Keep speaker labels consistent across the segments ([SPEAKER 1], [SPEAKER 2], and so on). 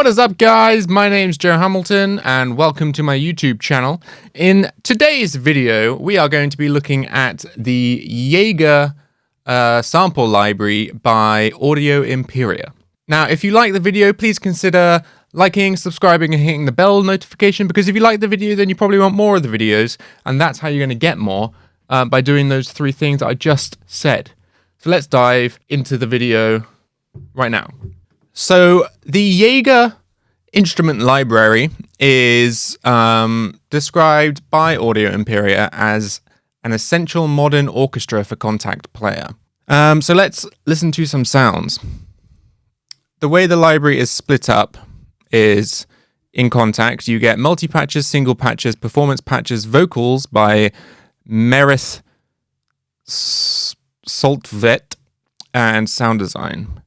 [SPEAKER 1] What is up, guys? My name's Joe Hamilton and welcome to my YouTube channel. In today's video, we are going to be looking at the JAEGER sample library by Audio Imperia. Now, if you like the video, please consider liking, subscribing, and hitting the bell notification, because if you like the video, then you probably want more of the videos, and that's how you're going to get more by doing those three things I just said. So let's dive into the video right now. So the JAEGER instrument library is described by Audio Imperia as an essential modern orchestra for Kontakt player. So let's listen to some sounds. The way the library is split up is in Kontakt, you get multi-patches, single patches, performance patches, vocals by Merit Saltvet, and sound design.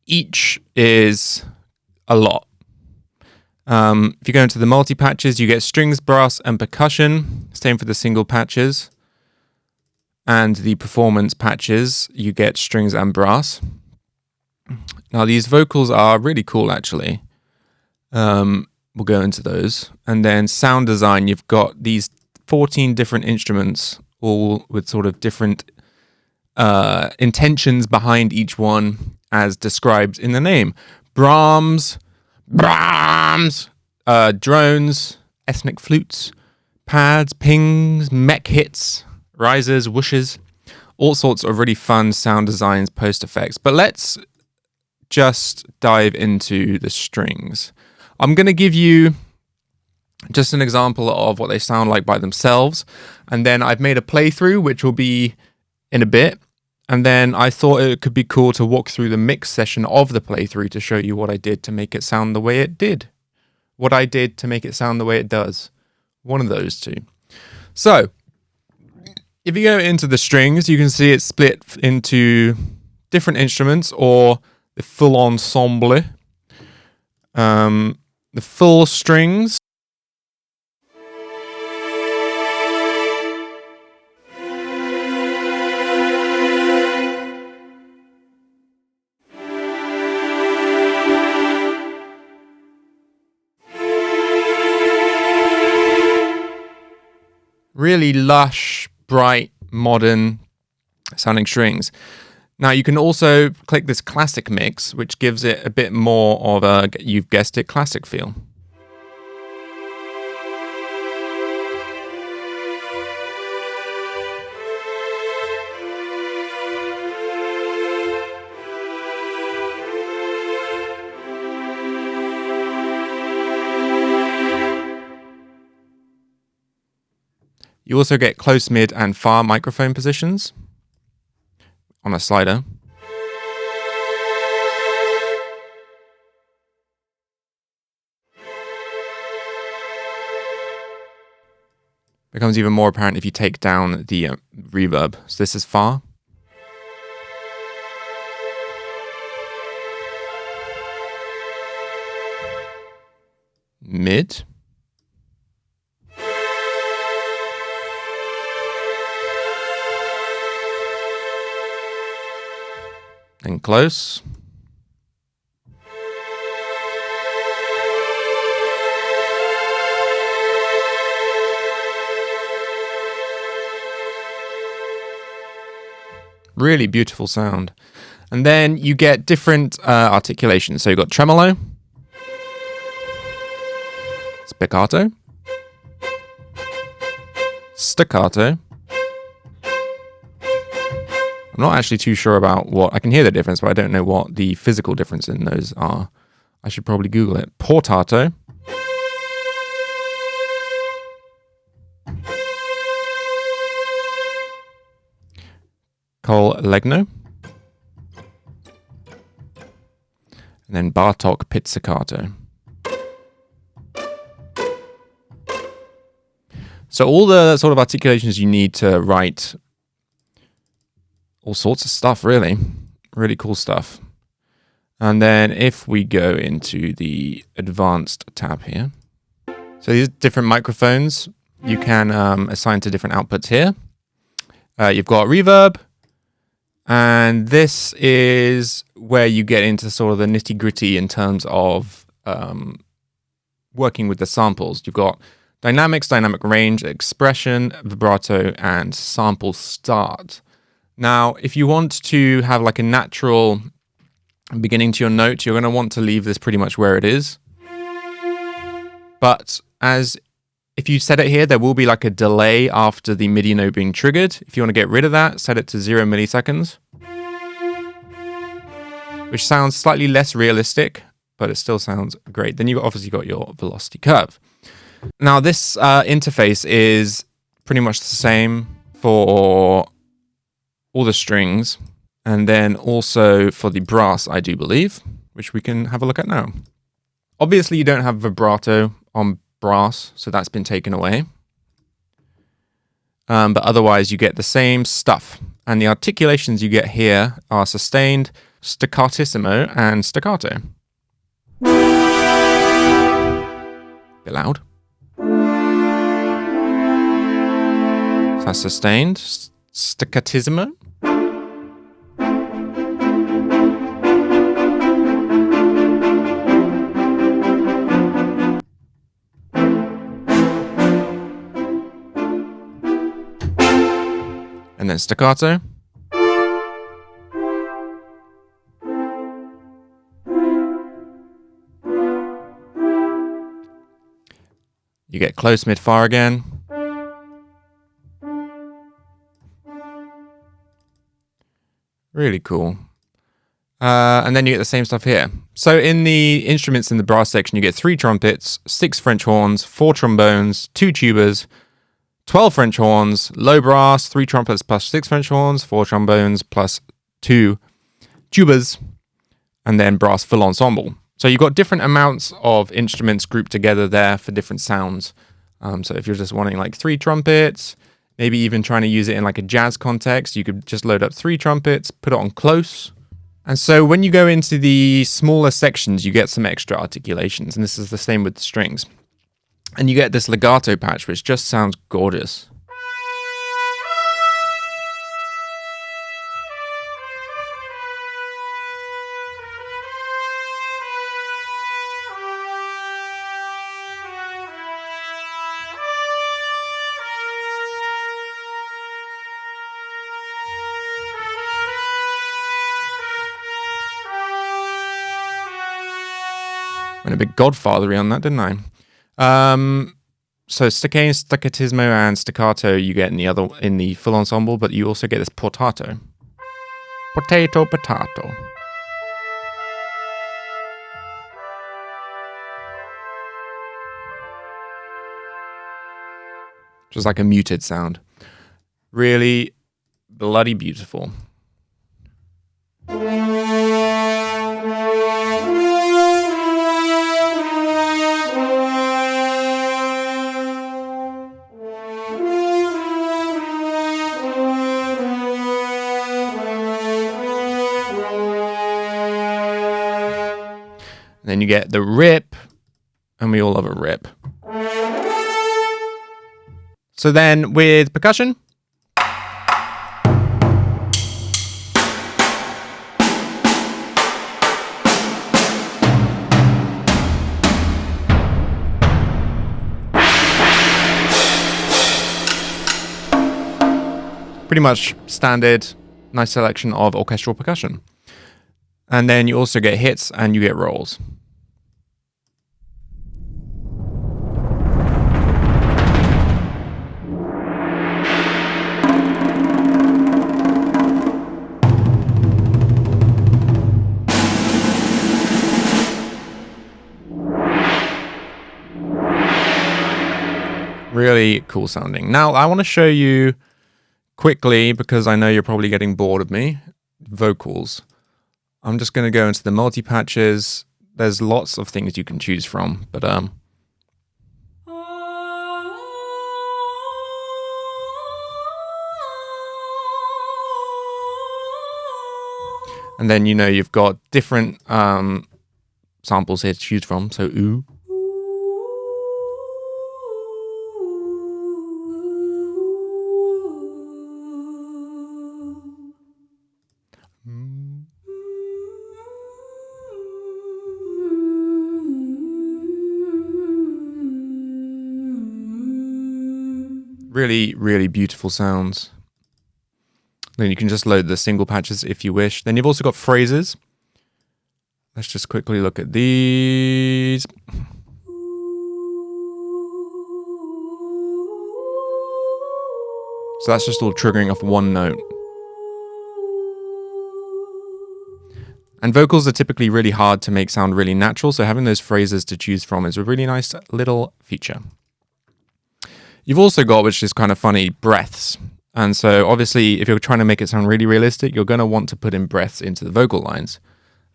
[SPEAKER 1] Each is a lot. If you go into the multi-patches, you get strings, brass, and percussion. Same for the single patches. And the performance patches, you get strings and brass. Now, these vocals are really cool, actually. We'll go into those. And then sound design, you've got these 14 different instruments, all with sort of different intentions behind each one, as described in the name. Brahms, drones, ethnic flutes, pads, pings, mech hits, risers, whooshes, all sorts of really fun sound designs, post effects. But let's just dive into the strings. I'm going to give you just an example of what they sound like by themselves, and then I've made a playthrough, which will be in a bit. And then I thought it could be cool to walk through the mix session of the playthrough to show you what I did to make it sound the way it did. What I did to make it sound the way it does. One of those two. So, if you go into the strings, you can see it's split into different instruments or the full ensemble. The full strings. Really lush, bright, modern sounding strings. Now you can also click this classic mix, which gives it a bit more of a, you've guessed it, classic feel. You also get close, mid, and far microphone positions on a slider. Becomes even more apparent if you take down the reverb. So this is far. Mid. And close. Really beautiful sound. And then you get different articulations. So you've got tremolo, spiccato, staccato. I'm not actually too sure about what, I can hear the difference, but I don't know what the physical difference in those are. I should probably Google it. Portato. Collegno. And then Bartok pizzicato. So all the sort of articulations you need to write all sorts of stuff, really. Really cool stuff. And then if we go into the advanced tab here. So these different microphones you can assign to different outputs here. You've got reverb. And this is where you get into sort of the nitty gritty in terms of working with the samples. You've got dynamics, dynamic range, expression, vibrato, and sample start. Now, if you want to have like a natural beginning to your note, you're going to want to leave this pretty much where it is. But if you set it here, there will be like a delay after the MIDI note being triggered. If you want to get rid of that, set it to 0 milliseconds, which sounds slightly less realistic, but it still sounds great. Then you've obviously got your velocity curve. Now this interface is pretty much the same for all the strings, and then also for the brass, I do believe, which we can have a look at now. Obviously you don't have vibrato on brass, so that's been taken away. But otherwise you get the same stuff. And the articulations you get here are sustained, staccatissimo, and staccato. Bit loud. So that's sustained, staccatissimo. And then staccato. You get close, mid, far again. Really cool. And then you get the same stuff here. So in the instruments in the brass section, you get 3 trumpets, 6 French horns, 4 trombones, 2 tubas, 12 French horns, low brass, 3 trumpets plus 6 French horns, 4 trombones plus 2 tubas, and then brass full ensemble. So you've got different amounts of instruments grouped together there for different sounds. So if you're just wanting like 3 trumpets, maybe even trying to use it in like a jazz context, you could just load up 3 trumpets, put it on close. And so when you go into the smaller sections, you get some extra articulations, and this is the same with the strings. And you get this legato patch, which just sounds gorgeous. Went a bit Godfathery on that, didn't I? So staccato, staccatismo, and staccato you get in the full ensemble, but you also get this portato. Potato, potato. Which is like a muted sound. Really bloody beautiful. Then you get the rip, and we all love a rip. So then with percussion, pretty much standard, nice selection of orchestral percussion. And then you also get hits and you get rolls. Really cool sounding. Now I want to show you quickly, because I know you're probably getting bored of me, vocals. I'm just going to go into the multi-patches. There's lots of things you can choose from, but and then you've got different samples here to choose from. So ooh. Really, really beautiful sounds. Then you can just load the single patches if you wish. Then you've also got phrases. Let's just quickly look at these. So that's just all triggering off one note. And vocals are typically really hard to make sound really natural, so having those phrases to choose from is a really nice little feature. You've also got, which is kind of funny, breaths. And so obviously, if you're trying to make it sound really realistic, you're going to want to put in breaths into the vocal lines.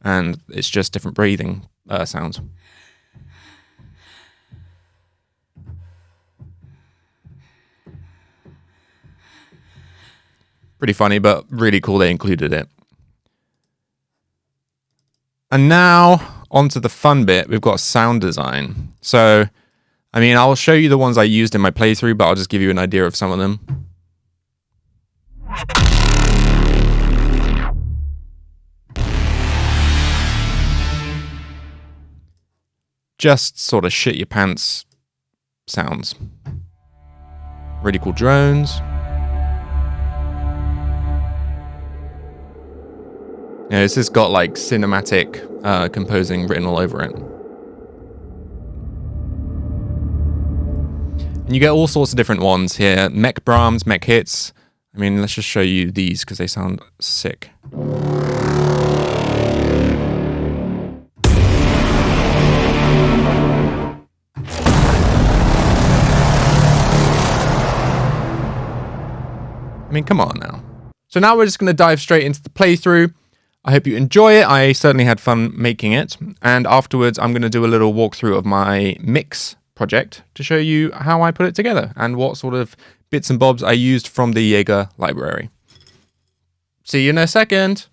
[SPEAKER 1] And it's just different breathing sounds. Pretty funny, but really cool they included it. And now, onto the fun bit, we've got sound design. So, I mean, I'll show you the ones I used in my playthrough, but I'll just give you an idea of some of them. Just sort of shit your pants sounds. Really cool drones. Yeah, this has got like cinematic composing written all over it. And you get all sorts of different ones here. Mech Brahms, Mech Hits. I mean, let's just show you these because they sound sick. I mean, come on now. So now we're just going to dive straight into the playthrough. I hope you enjoy it. I certainly had fun making it. And afterwards, I'm going to do a little walkthrough of my mix project to show you how I put it together and what sort of bits and bobs I used from the JAEGER library. See you in a second.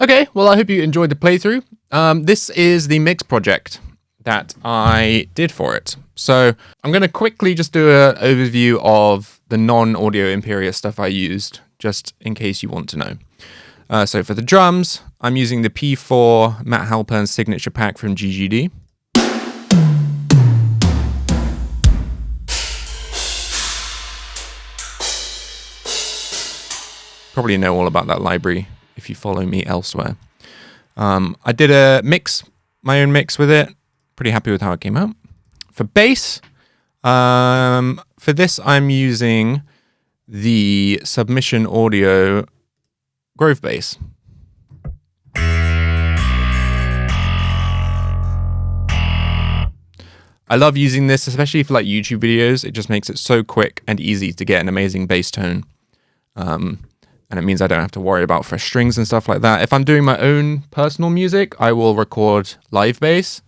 [SPEAKER 1] Okay, well, I hope you enjoyed the playthrough. This is the mix project that I did for it. So I'm going to quickly just do an overview of the non-audio Imperia stuff I used, just in case you want to know. So for the drums, I'm using the P4 Matt Halpern signature pack from GGD. Probably know all about that library if you follow me elsewhere. I did a mix, my own mix with it. Pretty happy with how it came out. For bass, for this I'm using the Submission Audio Grovebass. I love using this, especially for like YouTube videos. It just makes it so quick and easy to get an amazing bass tone. And it means I don't have to worry about fresh strings and stuff like that. If I'm doing my own personal music, I will record live bass.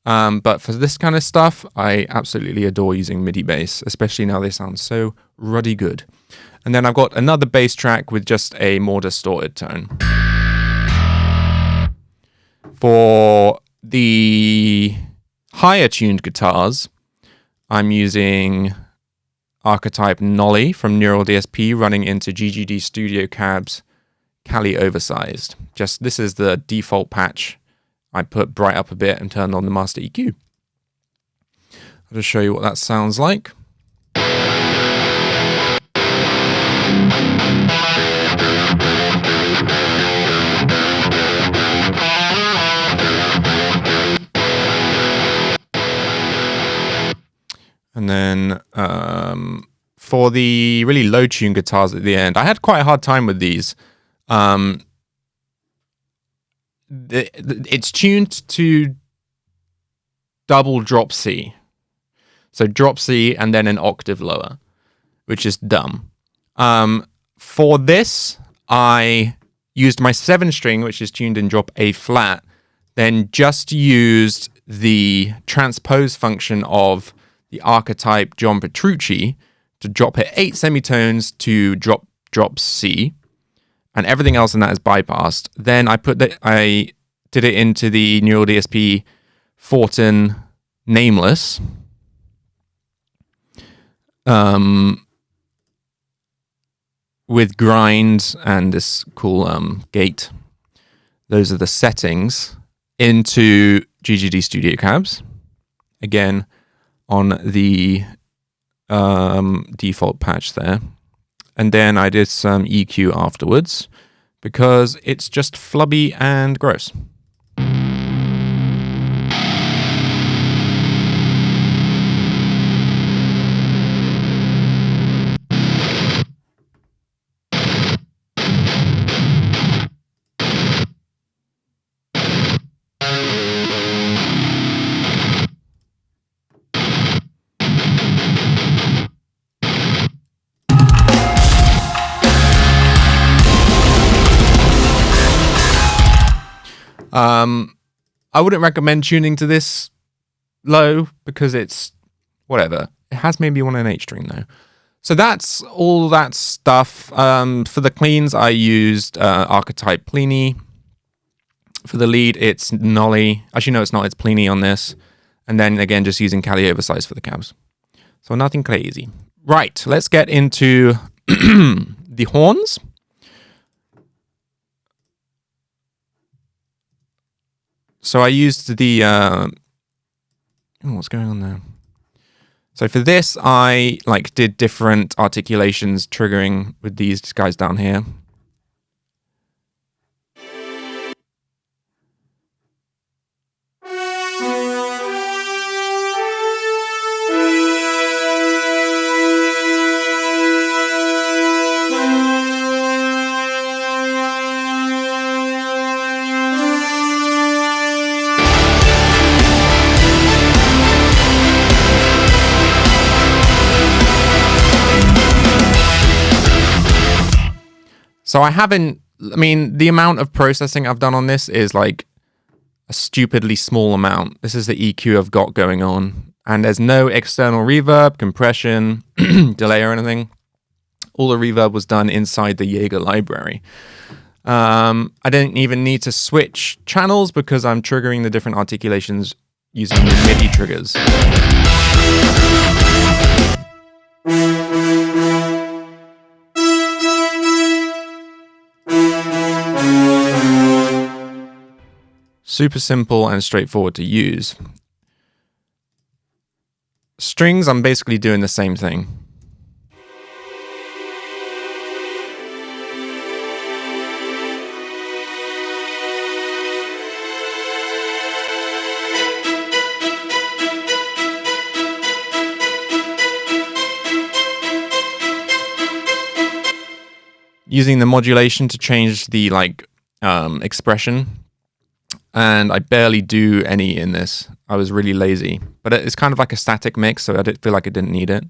[SPEAKER 1] But for this kind of stuff, I absolutely adore using MIDI bass, especially now they sound so ruddy good. And then I've got another bass track with just a more distorted tone. For the higher tuned guitars, I'm using Archetype Nolly from Neural DSP running into GGD Studio Cab's Cali Oversized. This is the default patch. I put bright up a bit and turned on the master EQ. I'll just show you what that sounds like. And then for the really low tune guitars at the end, I had quite a hard time with these. It's tuned to double drop C. So drop C and then an octave lower, which is dumb. For this, I used my 7-string, which is tuned in drop A flat, then just used the transpose function of the Archetype John Petrucci to drop it 8 semitones to drop C, and everything else in that is bypassed. Then I did it into the Neural DSP Fortin Nameless. With grind and this cool gate. Those are the settings into GGD Studio Cabs. Again, on the default patch there. And then I did some EQ afterwards because it's just flubby and gross. I wouldn't recommend tuning to this low because it's whatever. It has maybe one an 8-string though. So that's all that stuff. For the cleans, I used Archetype Plini. For the lead, it's Nolly. Actually, no, it's not. It's Plini on this. And then again, just using Cali Oversized for the cabs. So nothing crazy. Right, let's get into the horns. So I used the, what's going on there? So for this, I did different articulations triggering with these guys down here. So the amount of processing I've done on this is like a stupidly small amount. This is the EQ I've got going on. And there's no external reverb, compression, delay or anything. All the reverb was done inside the JAEGER library. I didn't even need to switch channels because I'm triggering the different articulations using the MIDI triggers. Super simple and straightforward to use. Strings, I'm basically doing the same thing. Using the modulation to change the expression, and I barely do any in this. I was really lazy, but it's kind of like a static mix, so I didn't feel like I didn't need it.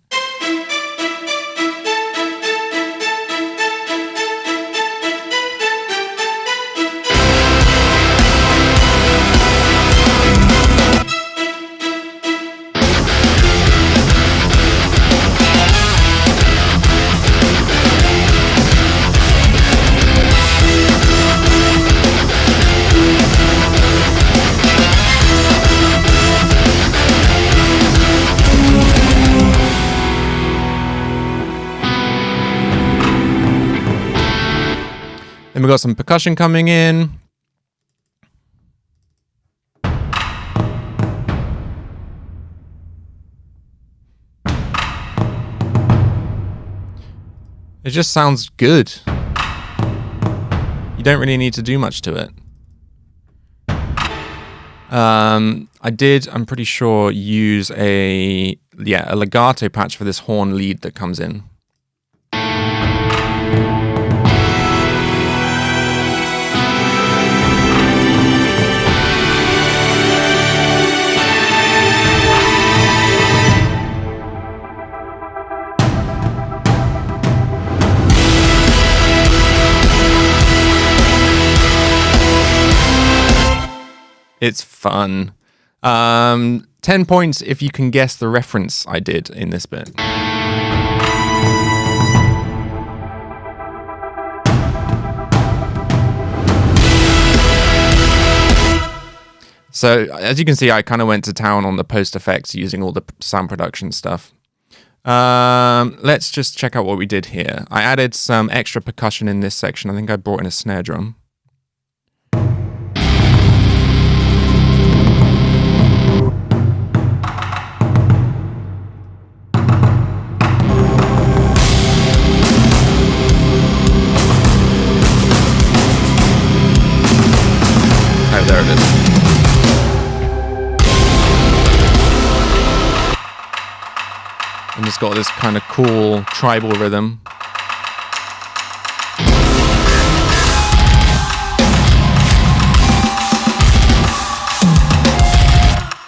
[SPEAKER 1] Then we've got some percussion coming in. It just sounds good. You don't really need to do much to it. I did, I'm pretty sure, use a legato patch for this horn lead that comes in. It's fun. 10 points if you can guess the reference I did in this bit. So, as you can see, I kind of went to town on the post effects using all the sound production stuff. Let's just check out what we did here. I added some extra percussion in this section. I think I brought in a snare drum. There it is. And it's got this kind of cool tribal rhythm.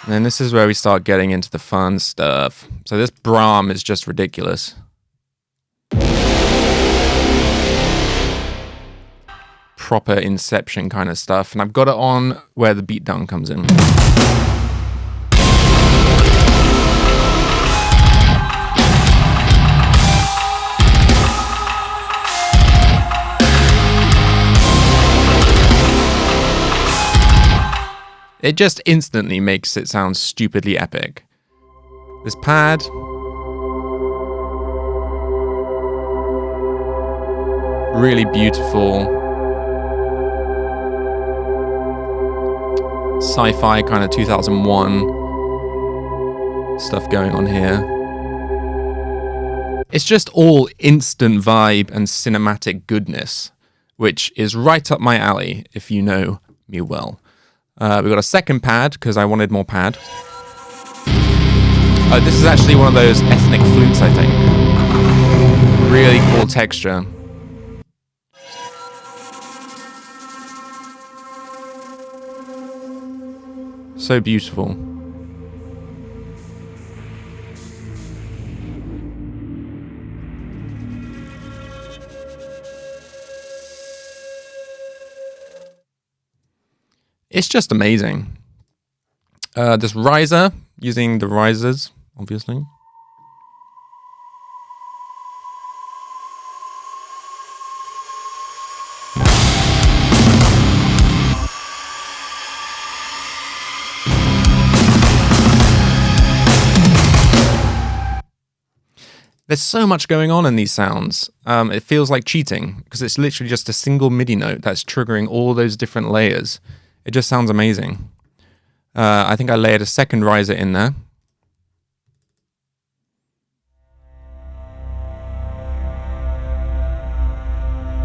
[SPEAKER 1] And then this is where we start getting into the fun stuff. So this Brahm is just ridiculous. Proper Inception kind of stuff, and I've got it on where the beatdown comes in. It just instantly makes it sound stupidly epic. This pad, really beautiful. Sci-fi kind of 2001 stuff going on here. It's just all instant vibe and cinematic goodness, which is right up my alley if you know me well. We've got a second pad because I wanted more pad. This is actually one of those ethnic flutes, I think. Really cool texture. So beautiful. It's just amazing. This riser, using the risers, obviously. There's so much going on in these sounds. It feels like cheating because it's literally just a single MIDI note that's triggering all those different layers. It just sounds amazing. I think I layered a second riser in there.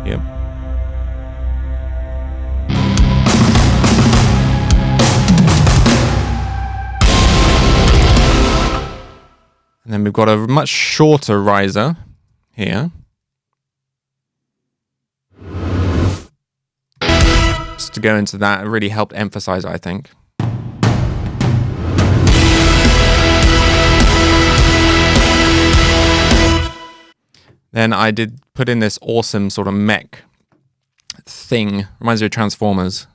[SPEAKER 1] Yep. And then we've got a much shorter riser here. Just to go into that, it really helped emphasize it, I think. Then I did put in this awesome sort of mech thing. Reminds me of Transformers.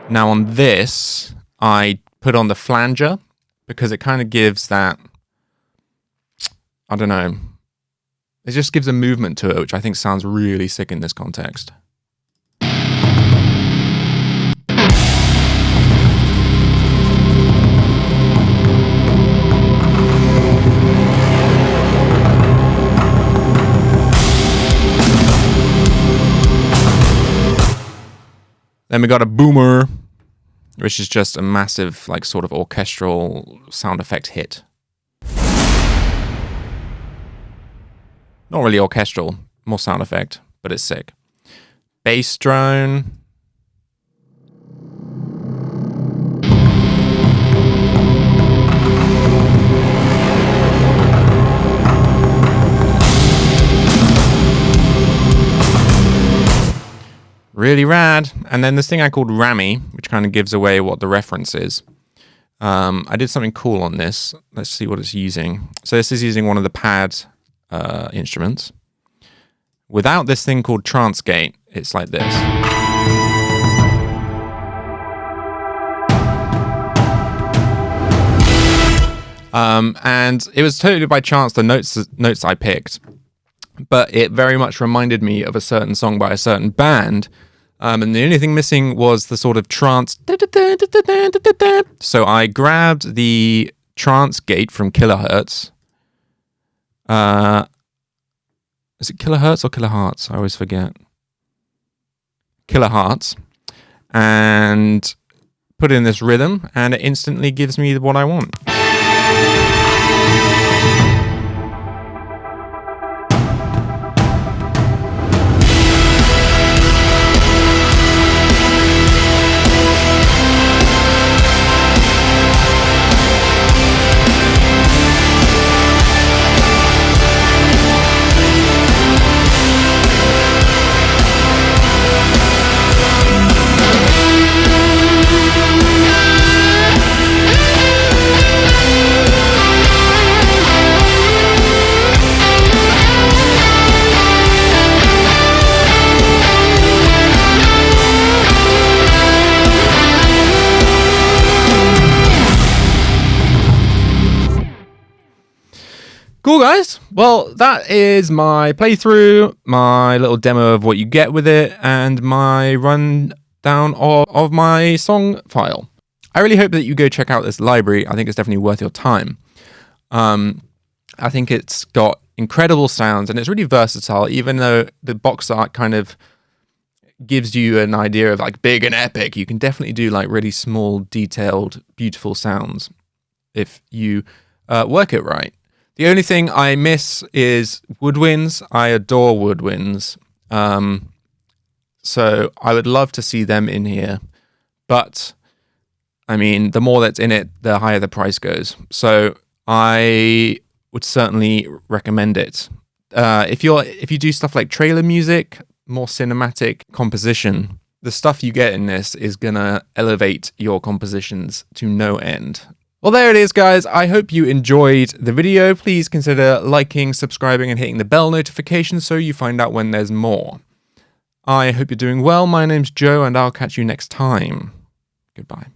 [SPEAKER 1] Now on this, I put on the flanger because it kind of gives that, I don't know, it just gives a movement to it, which I think sounds really sick in this context. Then we got a boomer, which is just a massive, like, sort of orchestral sound effect hit. Not really orchestral, more sound effect, but it's sick. Bass drone. Really rad. And then this thing I called Rammy, which kind of gives away what the reference is. I did something cool on this. Let's see what it's using. So this is using one of the pad instruments. Without this thing called trance gate, it's like this. And it was totally by chance the notes I picked, but it very much reminded me of a certain song by a certain band. And the only thing missing was the sort of trance. So I grabbed the trance gate from Kilohertz. Is it Kilohertz or Kiloharts? I always forget. Kiloharts. And put in this rhythm, and it instantly gives me what I want. Cool, guys. Well, that is my playthrough, my little demo of what you get with it, and my rundown of my song file. I really hope that you go check out this library. I think it's definitely worth your time. I think it's got incredible sounds, and it's really versatile, even though the box art kind of gives you an idea of like big and epic. You can definitely do like really small, detailed, beautiful sounds if you work it right. The only thing I miss is woodwinds. I adore woodwinds. So I would love to see them in here. But, I mean, the more that's in it, the higher the price goes. So I would certainly recommend it. If you do stuff like trailer music, more cinematic composition, the stuff you get in this is going to elevate your compositions to no end. Well, there it is, guys. I hope you enjoyed the video. Please consider liking, subscribing, and hitting the bell notification so you find out when there's more. I hope you're doing well. My name's Joe, and I'll catch you next time. Goodbye.